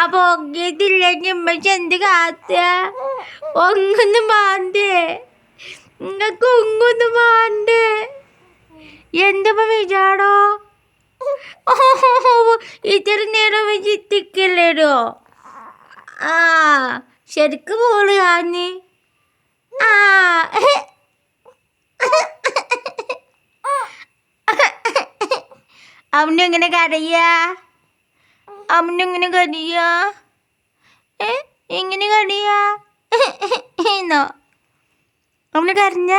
അപ്പൊ ഒങ്ങിട്ടില്ലെങ്കിൽ ഉമ്മച്ചി എന്ത് കാത്ത ഒങ്ങൊന്നും മാണ്ടേ നിങ്ങൾക്ക് ഒങ്ങൊന്നും മാണ്ടേ എന്തപ്പോ വിചാടോ ഇത്ര നേരം വെച്ച് ഇത്തിക്കല്ലേടോ ആ ശരിക്ക് പോള് ഞാന് ആ അവനെങ്ങനെ കരയാ അവനെങ്ങനെ കരയാ എങ്ങനെ കരയാ എന്നോ അവന് കരഞ്ഞ